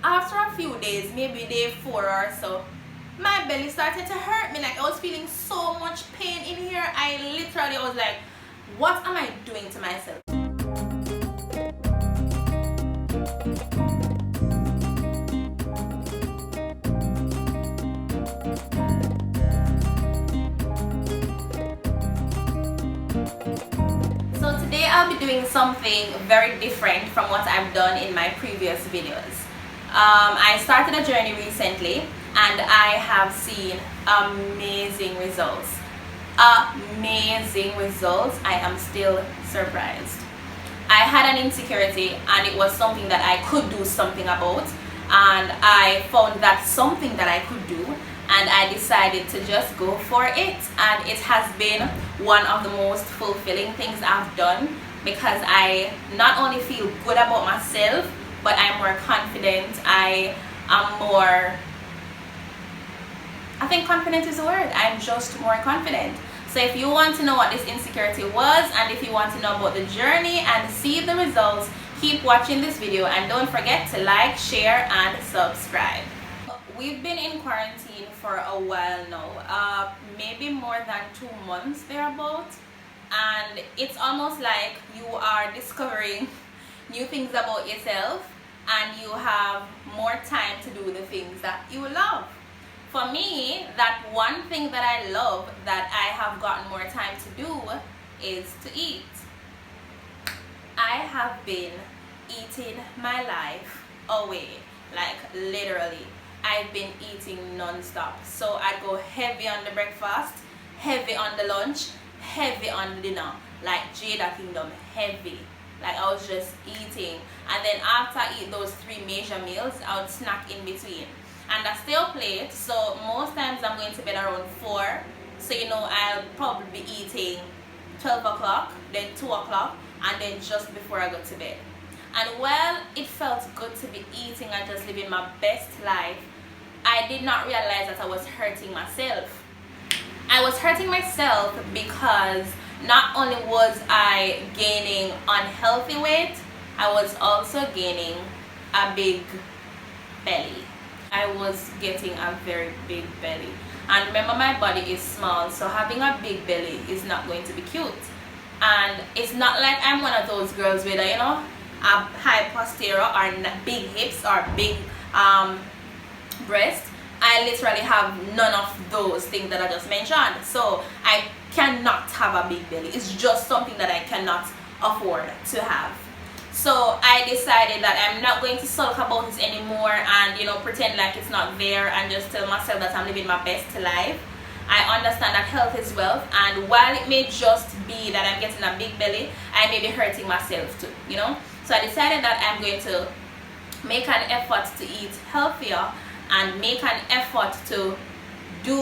after a few days, maybe day 4 or so, my belly started to hurt me. Like, I was feeling so much pain in here. I literally was like, what am I doing to myself? So today I'll be doing something very different from what I've done in my previous videos. I started a journey recently and I have seen amazing results. Amazing results. I am still surprised. I had an insecurity and it was something that I could do something about, and I found that something that I could do, and I decided to just go for it, and it has been one of the most fulfilling things I've done, because I not only feel good about myself, but I'm more confident. I think confident is the word. I'm just more confident. So if you want to know what this insecurity was, and if you want to know about the journey and see the results, keep watching this video, and don't forget to like, share and subscribe. We've been in quarantine for a while now, maybe more than 2 months thereabout, and it's almost like you are discovering new things about yourself, and you have more time to do the things that you love. For me, that one thing that I love that I have gotten more time to do is to eat. I have been eating my life away, like literally. I've been eating non-stop. So I go heavy on the breakfast, heavy on the lunch, heavy on the dinner, like Jada Kingdom, heavy. Like I was just eating, and then after I eat those 3 major meals, I would snack in between. And I stay up late, so most times I'm going to bed around 4. So I'll probably be eating 12 o'clock, then 2 o'clock, and then just before I go to bed. And while it felt good to be eating and just living my best life, I did not realize that I was hurting myself. I was hurting myself because not only was I gaining unhealthy weight, I was also gaining a big belly. I was getting a very big belly. And remember, my body is small, so having a big belly is not going to be cute. And it's not like I'm one of those girls with a high posterior or big hips or big breast. I literally have none of those things that I just mentioned. So I cannot have a big belly. It's just something that I cannot afford to have. So I decided that I'm not going to sulk about this anymore and pretend like it's not there, and just tell myself that I'm living my best life. I understand that health is wealth, and while it may just be that I'm getting a big belly, I may be hurting myself too, So I decided that I'm going to make an effort to eat healthier and make an effort to do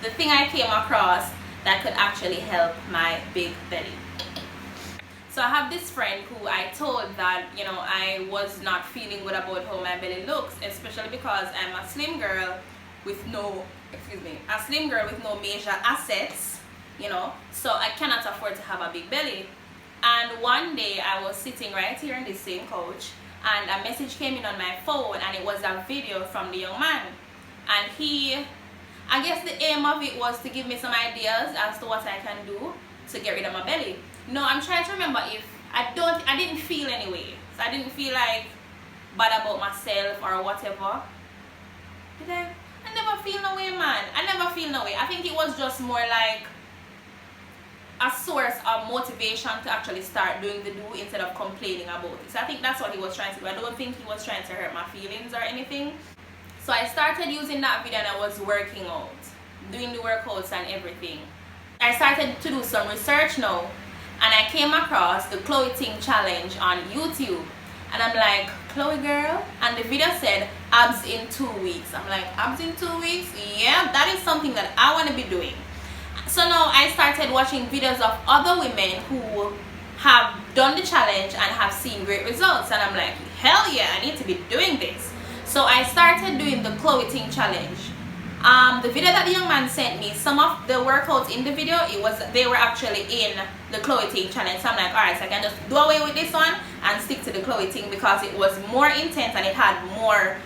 the thing I came across that could actually help my big belly. So I have this friend who I told that I was not feeling good about how my belly looks, especially because I'm a slim girl with no major assets, so I cannot afford to have a big belly. And one day I was sitting right here on this same couch, and a message came in on my phone, and it was a video from the young man, and I guess the aim of it was to give me some ideas as to what I can do to get rid of my belly. No, I'm trying to remember if I didn't feel anyway. So I didn't feel like bad about myself or whatever. Did I? I never feel no way, man. I never feel no way. I think it was just more like a source of motivation to actually start doing the do instead of complaining about it. So I think that's what he was trying to do. I don't think he was trying to hurt my feelings or anything. So I started using that video, and I was working out, doing the workouts and everything. I started to do some research now, and I came across the Ting challenge on YouTube, and I'm like, Chloe girl, and the video said abs in 2 weeks. I'm like, abs in 2 weeks? Yeah, that is something that I want to be doing. So now I started watching videos of other women who have done the challenge and have seen great results, and I'm like, hell yeah, I need to be doing this. So I started doing the Ting challenge. The video that the young man sent me, some of the workouts in the video, they were actually in the Chloe Ting challenge. So I'm like, alright, so I can just do away with this one and stick to the Chloe Ting because it was more intense and it had more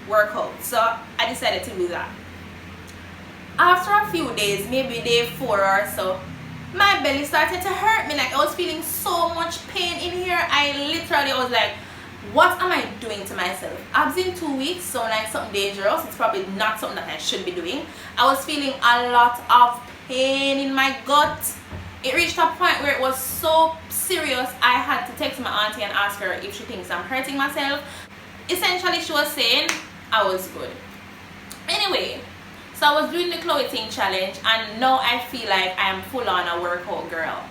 workouts. So I decided to do that. After a few days, maybe day 4 or so, my belly started to hurt me. Like I was feeling so much pain in here. I literally was like, what am I doing to myself? Abs in 2 weeks, so like something dangerous. It's probably not something that I should be doing. I was feeling a lot of pain in my gut. It reached a point where it was so serious I had to text my auntie and ask her if she thinks I'm hurting myself. Essentially she was saying I was good. Anyway, so I was doing the Chloe Ting challenge and now I feel like I am full on a workout girl.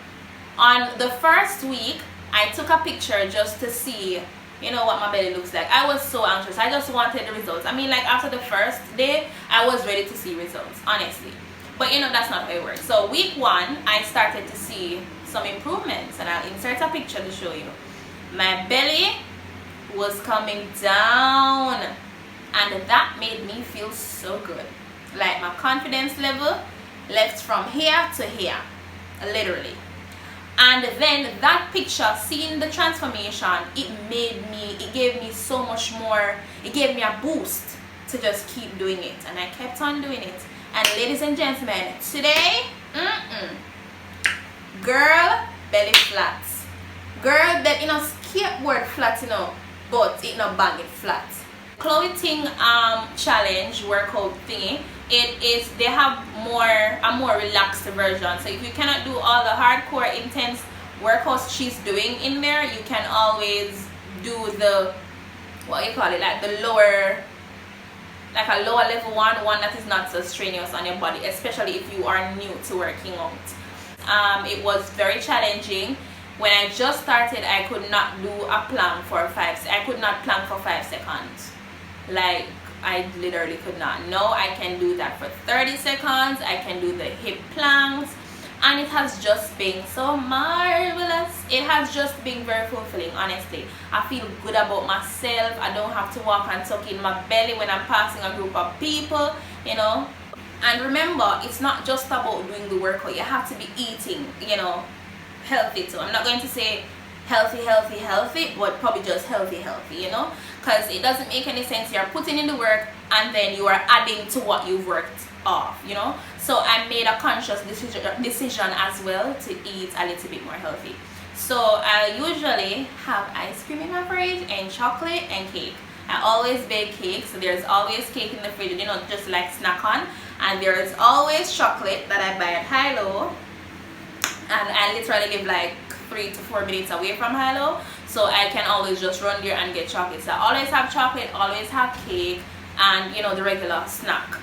On the first week I took a picture just to see, you know, what my belly looks like. I was so anxious. I just wanted the results. I mean, like after the first day I was ready to see results, honestly, but you know that's not how it works. So week 1 I started to see some improvements and I'll insert a picture to show you. My belly was coming down and that made me feel so good. Like my confidence level left from here to here, literally. And then that picture, seeing the transformation, it gave me so much more. It gave me a boost to just keep doing it, and I kept on doing it. And ladies and gentlemen, today, girl belly flat, girl belly, you know, skateboard flat, you know, but it not bang it flat. Chloe Ting challenge workout thingy, they have a more relaxed version. So if you cannot do all the hardcore intense workouts she's doing in there, you can always do the, what you call it, like the lower, like a lower level one that is not so strenuous on your body, especially if you are new to working out. It was very challenging. When I just started, I could not do a plank for 5 seconds. Like I literally could not. Now I can do that for 30 seconds. I can do the hip planks, and it has just been so marvelous. It has just been very fulfilling, honestly. I feel good about myself. I don't have to walk and tuck in my belly when I'm passing a group of people, you know. And remember, it's not just about doing the workout. You have to be eating, you know, healthy too. I'm not going to say healthy, but probably just healthy, you know, because it doesn't make any sense. You're putting in the work and then you are adding to what you've worked off, you know. So I made a conscious decision as well to eat a little bit more healthy. So I usually have ice cream in my fridge and chocolate and cake. I always bake cake, so there's always cake in the fridge, you know, just like snack on. And there's always chocolate that I buy at Hilo, and I literally live like 3 to 4 minutes away from Hilo, so I can always just run there and get chocolate. So I always have chocolate, always have cake, and you know, the regular snack.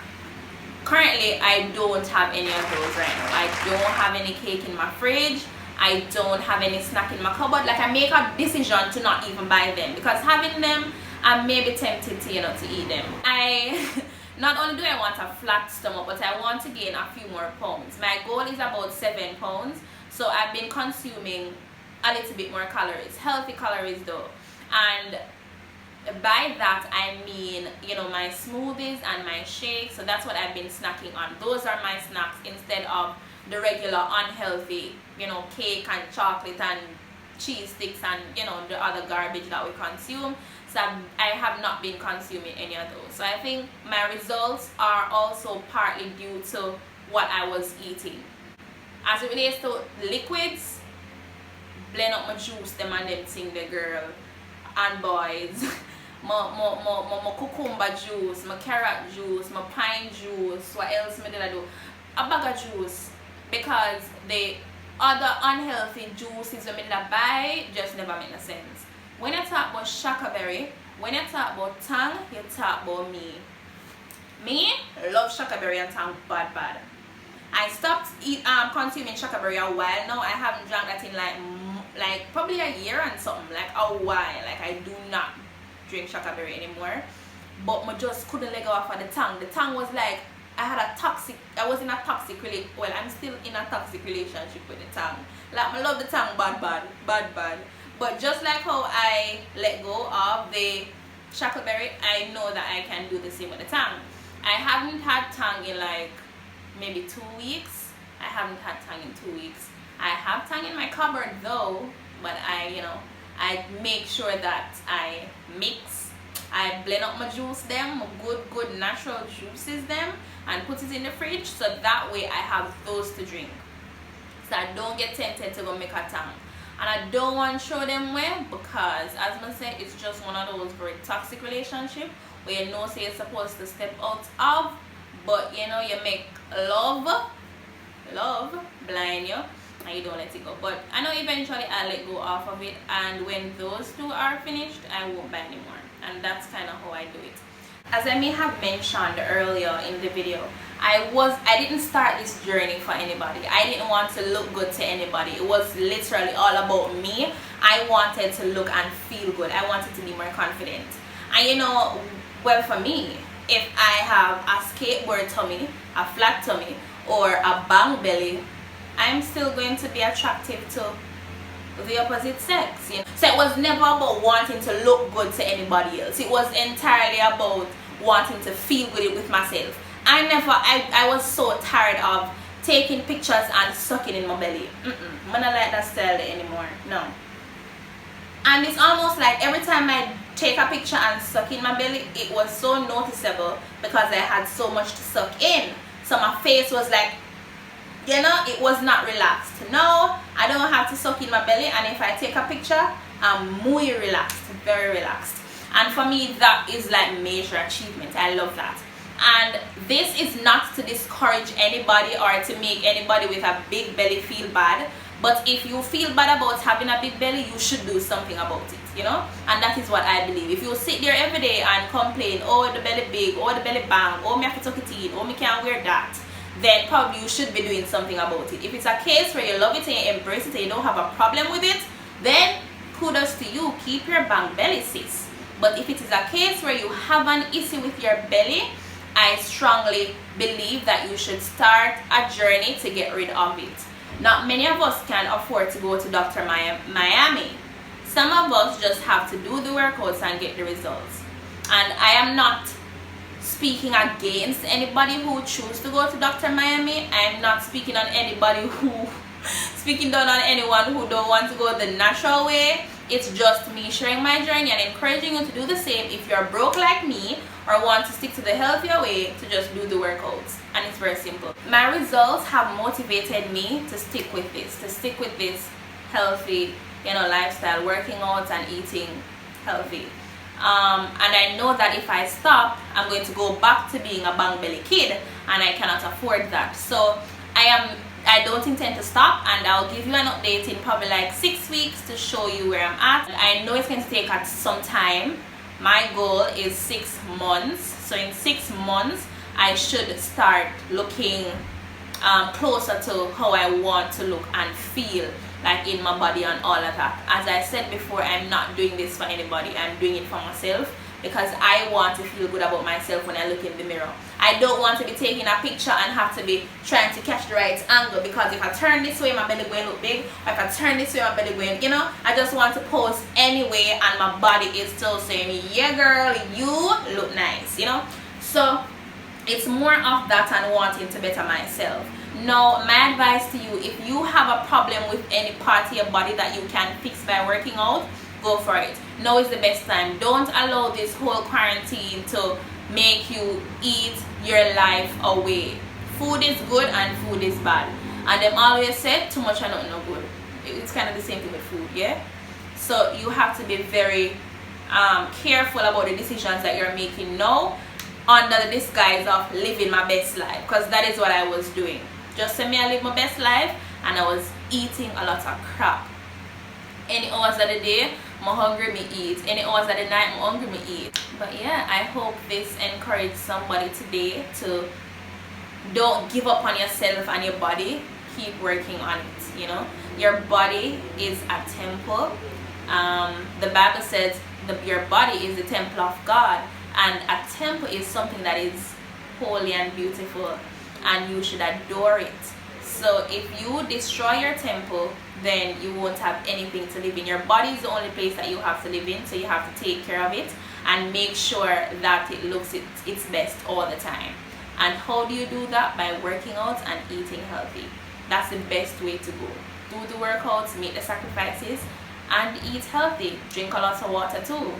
Currently I don't have any of those right now. I don't have any cake in my fridge. I don't have any snack in my cupboard. Like I make a decision to not even buy them, because having them I may be tempted to, you know, to eat them. Not only do I want a flat stomach, but I want to gain a few more pounds. My goal is about 7 pounds. So I've been consuming a little bit more calories, healthy calories though. And by that I mean, you know, my smoothies and my shakes. So that's what I've been snacking on. Those are my snacks instead of the regular unhealthy, you know, cake and chocolate and cheese sticks and, you know, the other garbage that we consume. So I have not been consuming any of those. So I think my results are also partly due to what I was eating. As it relates to liquids, blend up my juice, them and them thing, the girl and boys. my cucumber juice, my carrot juice, my pine juice. What else did I do? A bag of juice, because the other unhealthy juices that I buy just never make no sense. When you talk about shakaberry, when you talk about Tang, you talk about me. Me love shakaberry and Tang bad. I stopped consuming shakaberry a while now. I haven't drank that in like probably a year and something, like a while. Like I do not drink shakaberry anymore. But I just couldn't let go off of the Tang. The Tang was like, I was in a toxic relationship. Well, I'm still in a toxic relationship with the Tang. Like I love the Tang bad. But just like how I let go of the shakaberry, I know that I can do the same with the Tang. I haven't had Tang in like maybe 2 weeks. I haven't had Tang in 2 weeks. I have Tang in my cupboard though, but I make sure that I mix, I blend up my juice them, my good natural juices them, and put it in the fridge, so that way I have those to drink, so I don't get tempted to go make a Tang. And I don't want to show them where, because as I said, it's just one of those very toxic relationship where you know say you're supposed to step out of, but you make love blind you and you don't let it go. But I know eventually I'll let go off of it, and when those two are finished I won't buy anymore, and that's kind of how I do it. As I may have mentioned earlier in the video, I didn't start this journey for anybody. I didn't want to look good to anybody. It was literally all about me. I wanted to look and feel good. I wanted to be more confident. And well, for me, if I have a skateboard tummy, a flat tummy, or a bang belly, I'm still going to be attractive to the opposite sex. So it was never about wanting to look good to anybody else. It was entirely about wanting to feel good with myself. I was so tired of taking pictures and sucking in my belly. I'm not like that style anymore. No. And it's almost like every time I take a picture and suck in my belly, it was so noticeable because I had so much to suck in. So my face was like, it was not relaxed. No, I don't have to suck in my belly, and if I take a picture, I'm muy relaxed, very relaxed. And for me, that is like major achievement. I love that. And this is not to discourage anybody or to make anybody with a big belly feel bad, but if you feel bad about having a big belly, you should do something about it, and that is what I believe. If you sit there every day and complain, oh the belly big, oh the belly bang, oh me have to tuck it in, oh me can't wear that, then probably you should be doing something about it. If it's a case where you love it and you embrace it and you don't have a problem with it, then kudos to you, keep your bang belly, sis. But if it is a case where you have an issue with your belly, I strongly believe that you should start a journey to get rid of it. Not many of us can afford to go to Dr. Miami. Some of us just have to do the workouts and get the results. And I am not speaking against anybody who choose to go to Dr. Miami. I'm not speaking on anybody speaking down on anyone who don't want to go the natural way. It's just me sharing my journey and encouraging you to do the same if you're broke like me or want to stick to the healthier way, to just do the workouts. And it's very simple. My results have motivated me to stick with this healthy lifestyle, working out and eating healthy. And I know that if I stop, I'm going to go back to being a bang belly kid, and I cannot afford that. So I don't intend to stop, and I'll give you an update in probably like 6 weeks to show you where I'm at. I know it's going to take some time. My goal is 6 months. So in 6 months, I should start looking closer to how I want to look and feel like in my body and all of that. As I said before, I'm not doing this for anybody. I'm doing it for myself because I want to feel good about myself when I look in the mirror. I don't want to be taking a picture and have to be trying to catch the right angle, because if I turn this way, my belly going to look big, or if I turn this way, my belly going, I just want to pose anyway and my body is still saying, yeah girl, you look nice, So it's more of that and wanting to better myself. Now, my advice to you, if you have a problem with any part of your body that you can fix by working out, go for it. Now is the best time. Don't allow this whole quarantine to make you eat your life away. Food is good and food is bad. And them always said, too much and not no good. It's kind of the same thing with food, yeah? So you have to be very careful about the decisions that you're making now, under the disguise of living my best life, because that is what I was doing. Just say me I live my best life, and I was eating a lot of crap. Any hours of the day, I'm hungry, me eat. Any hours of the night, I'm hungry, me eat. But yeah, I hope this encouraged somebody today to don't give up on yourself and your body. Keep working on it, Your body is a temple. The Bible says your body is the temple of God. And a temple is something that is holy and beautiful, and you should adore it. So if you destroy your temple, then you won't have anything to live in. Your body is the only place that you have to live in, so you have to take care of it. and make sure that it looks its best all the time. And how do you do that? By working out and eating healthy. That's the best way to go. Do the workouts, make the sacrifices, and eat healthy. Drink a lot of water too.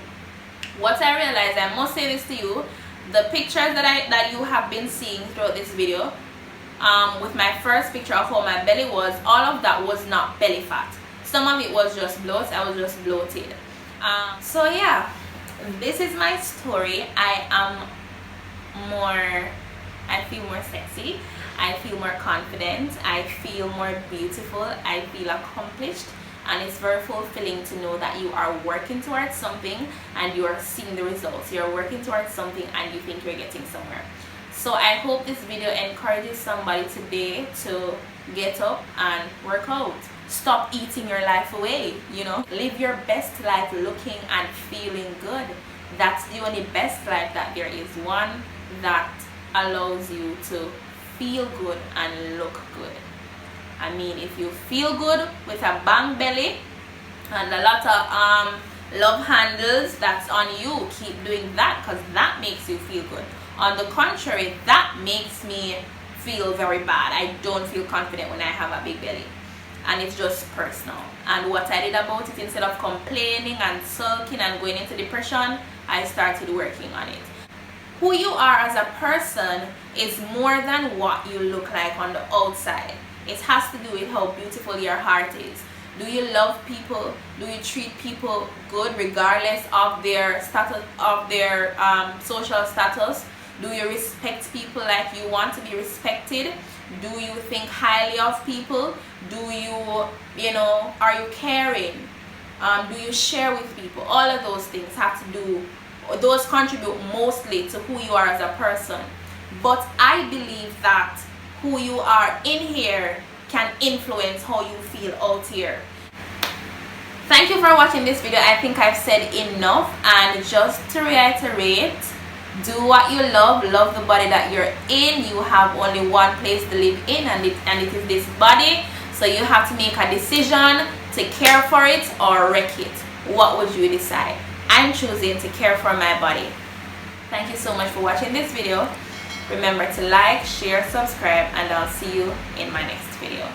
What I realized, I must say this to you, the pictures that you have been seeing throughout this video, with my first picture of how my belly was, all of that was not belly fat. Some of it was just bloat. I was just bloated. So yeah, this is my story. I feel more sexy, I feel more confident, I feel more beautiful, I feel accomplished, and it's very fulfilling to know that you are working towards something and you are seeing the results. You're working towards something and you think you're getting somewhere. So I hope this video encourages somebody today to get up and work out. Stop eating your life away, you know. Live your best life looking and feeling good. That's the only best life that there is, one that allows you to feel good and look good. I mean, if you feel good with a bang belly and a lot of love handles, that's on you. Keep doing that, because that makes you feel good. On the contrary, that makes me feel very bad. I don't feel confident when I have a big belly, and it's just personal. And what I did about it, instead of complaining and sulking and going into depression, I started working on it. Who you are as a person is more than what you look like on the outside. It has to do with how beautiful your heart is. Do you love people? Do you treat people good regardless of their status, of their social status? Do you respect people like you want to be respected? Do you think highly of people? Do you, you know, are you caring? Do you share with people? All of those things have to do, those contribute mostly to who you are as a person. But I believe that who you are in here can influence how you feel out here. Thank you for watching this video. I think I've said enough, and just to reiterate, do what you love the body that you're in. You have only one place to live in, and it is this body. So you have to make a decision to care for it or wreck it. What would you decide? I'm choosing to care for my body. Thank you so much for watching this video. Remember to like, share, subscribe, and I'll see you in my next video.